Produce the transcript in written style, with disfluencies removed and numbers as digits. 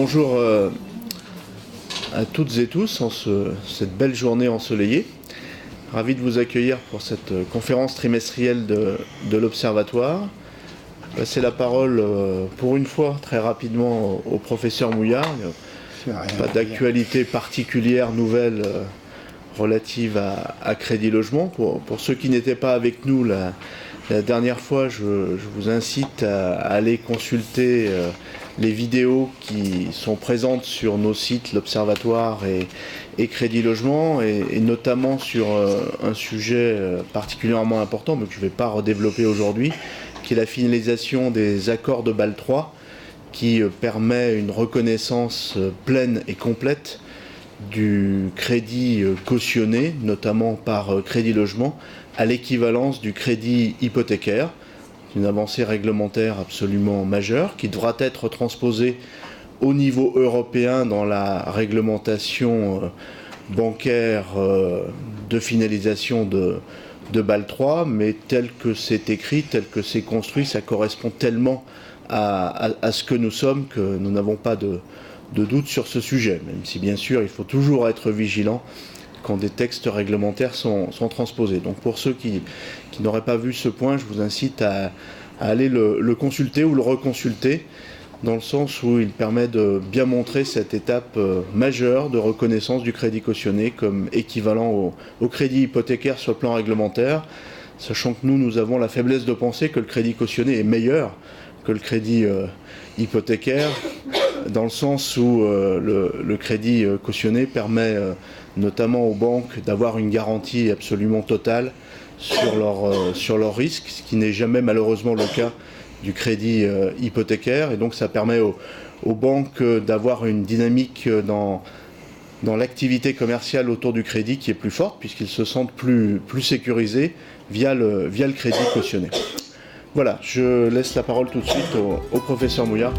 Bonjour à toutes et tous en cette belle journée ensoleillée. Ravi de vous accueillir pour cette conférence trimestrielle de l'Observatoire. Passer la parole pour une fois très rapidement au professeur Mouillard. Pas d'actualité particulière nouvelle relative à Crédit Logement. Pour ceux qui n'étaient pas avec nous la dernière fois, je vous incite à aller consulter les vidéos qui sont présentes sur nos sites, l'Observatoire et Crédit Logement, et notamment sur un sujet particulièrement important, mais que je ne vais pas redévelopper aujourd'hui, qui est la finalisation des accords de Bâle III, qui permet une reconnaissance pleine et complète du crédit cautionné, notamment par Crédit Logement, à l'équivalence du crédit hypothécaire. Une avancée réglementaire absolument majeure qui devra être transposée au niveau européen dans la réglementation bancaire de finalisation de Bâle III, mais tel que c'est écrit, tel que c'est construit, ça correspond tellement à ce que nous sommes que nous n'avons pas de doute sur ce sujet, même si bien sûr il faut toujours être vigilant quand des textes réglementaires sont transposés. Donc pour ceux qui n'auraient pas vu ce point, je vous incite à aller le consulter ou le reconsulter, dans le sens où il permet de bien montrer cette étape majeure de reconnaissance du crédit cautionné comme équivalent au crédit hypothécaire sur le plan réglementaire, sachant que nous avons la faiblesse de penser que le crédit cautionné est meilleur que le crédit hypothécaire, dans le sens où le crédit cautionné permet notamment aux banques d'avoir une garantie absolument totale sur leur risque, ce qui n'est jamais malheureusement le cas du crédit hypothécaire, et donc ça permet aux banques d'avoir une dynamique dans l'activité commerciale autour du crédit qui est plus forte, puisqu'ils se sentent plus sécurisés via le crédit cautionné. Voilà, je laisse la parole tout de suite au professeur Mouillard.